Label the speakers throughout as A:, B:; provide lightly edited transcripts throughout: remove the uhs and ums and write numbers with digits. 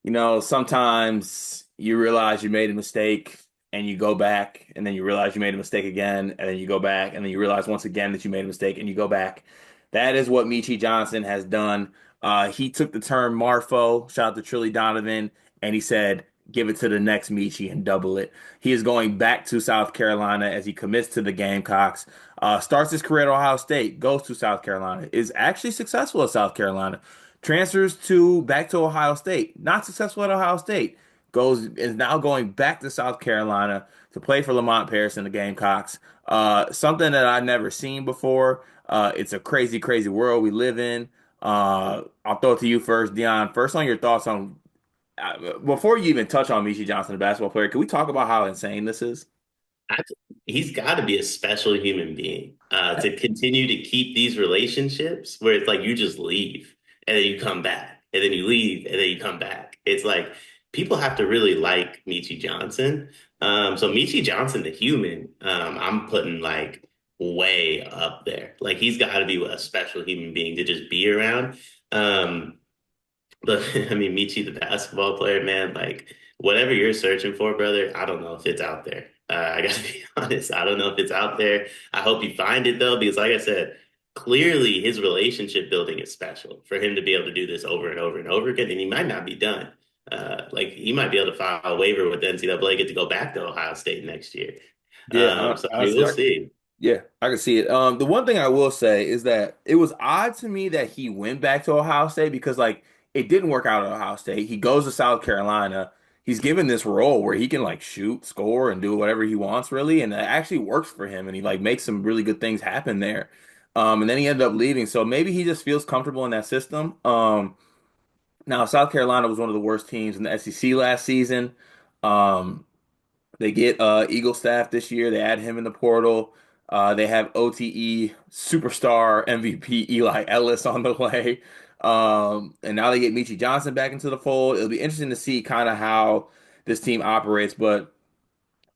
A: Sometimes you realize you made a mistake and you go back, and then you realize you made a mistake again, and then you go back, and then you realize once again that you made a mistake and you go back. That is what Meechie Johnson has done. He took the term Marfo, shout out to Trilly Donovan, and he said, give it to the next Meechie and double it. He is going back to South Carolina as he commits to the Gamecocks. Starts his career at Ohio State, goes to South Carolina, is actually successful at South Carolina, transfers to back to Ohio State, not successful at Ohio State, is now going back to South Carolina to play for Lamont Paris and the Gamecocks. Something that I've never seen before. It's a crazy, crazy world we live in. I'll throw it to you first, Dion. First, on your thoughts on before you even touch on Meechie Johnson, the basketball player, can we talk about how insane this is?
B: I, he's got to be a special human being to continue to keep these relationships where it's like you just leave and then you come back and then you leave and then you come back. It's like people have to really like Meechie Johnson. So Meechie Johnson, the human, I'm putting like way up there. Like he's got to be a special human being to just be around. Um, but I mean, Michi, the basketball player, man, like whatever you're searching for, brother, I don't know if it's out there. I gotta be honest. I don't know if it's out there. I hope you find it though, because like I said, clearly his relationship building is special for him to be able to do this over and over and over again, and he might not be done. Like he might be able to file a waiver with the NCAA, get to go back to Ohio State next year.
A: Yeah,
B: So I mean,
A: honestly,
B: we'll see.
A: yeah, I can see it. The one thing I will say is that it was odd to me that he went back to Ohio State because like it didn't work out at Ohio State. He goes to South Carolina. He's given this role where he can like shoot, score, and do whatever he wants really, and it actually works for him. And he like makes some really good things happen there. And then he ended up leaving. So maybe he just feels comfortable in that system. Now South Carolina was one of the worst teams in the SEC last season. Um, they get Eagle staff this year. They add him in the portal. They have OTE superstar MVP Eli Ellis on the way. And now they get Meechie Johnson back into the fold. It'll be interesting to see kind of how this team operates, but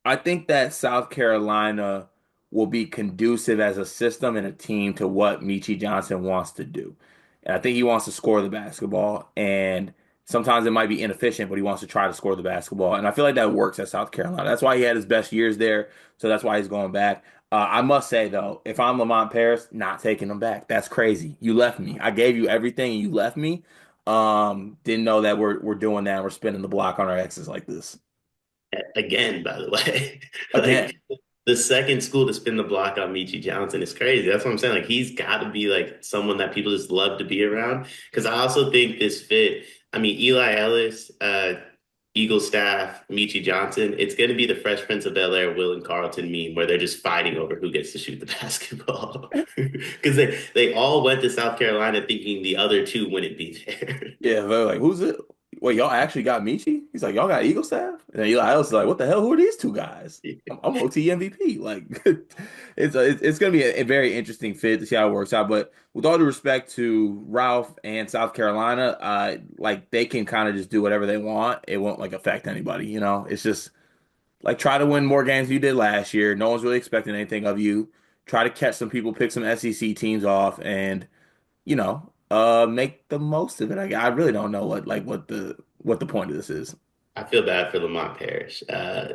A: I think that South Carolina will be conducive as a system and a team to what Meechie Johnson wants to do. And I think he wants to score the basketball. And sometimes it might be inefficient, but he wants to try to score the basketball. And I feel like that works at South Carolina. That's why he had his best years there. So that's why he's going back. I must say, though, if I'm Lamont Paris, not taking him back. That's crazy. You left me. I gave you everything and you left me. Didn't know that we're doing that. We're spinning the block on our exes like this.
B: Again, by the way,
A: Again.
B: like the second school to spin the block on Meechie Johnson is crazy. That's what I'm saying. Like he's got to be like someone that people just love to be around. Because I also think this fit. I mean, Eli Ellis, Eagle staff, Meechie Johnson. It's going to be the Fresh Prince of Bel-Air, Will and Carlton meme where they're just fighting over who gets to shoot the basketball. Because they all went to South Carolina thinking the other two wouldn't be there.
A: Yeah, they're like, who's it? Wait, y'all actually got Michi? He's like, y'all got Eagle staff? And then Eli else is like, what the hell? Who are these two guys? I'm OT MVP. Like, it's gonna be a very interesting fit to see how it works out. But with all due respect to Ralph and South Carolina, like they can kind of just do whatever they want. It won't like affect anybody. It's just like try to win more games than you did last year. No one's really expecting anything of you. Try to catch some people, pick some SEC teams off, and make the most of it. I really don't know what the point of this is.
B: I feel bad for Lamont Parrish.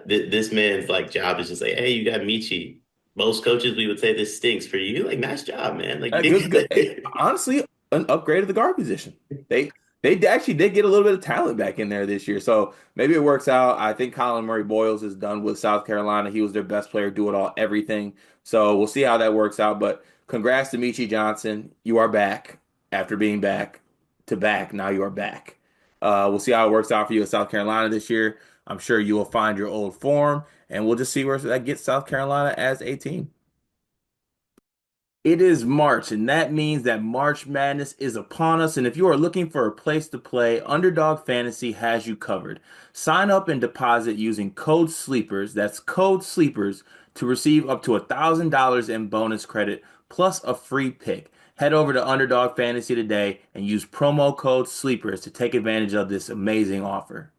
B: This man's like job is just like, hey, you got Michi. Most coaches we would say this stinks for you. Like, nice job, man. Like you
A: Good, good. Hey,
B: did
A: honestly, an upgrade of the guard position. They they actually did get a little bit of talent back in there this year, so maybe it works out. I think Colin Murray Boyles is done with South Carolina. He was their best player, do it all, everything. So we'll see how that works out. But congrats to Meechie Johnson. You are back after being back to back. Now you are back. We'll see how it works out for you at South Carolina this year. I'm sure you will find your old form, and we'll just see where that gets South Carolina as a team. It is March, and that means that March Madness is upon us. And if you are looking for a place to play, Underdog Fantasy has you covered. Sign up and deposit using code SLEEPERS, that's code SLEEPERS, to receive up to $1,000 in bonus credit plus a free pick. Head over to Underdog Fantasy today and use promo code SLEEPERS to take advantage of this amazing offer.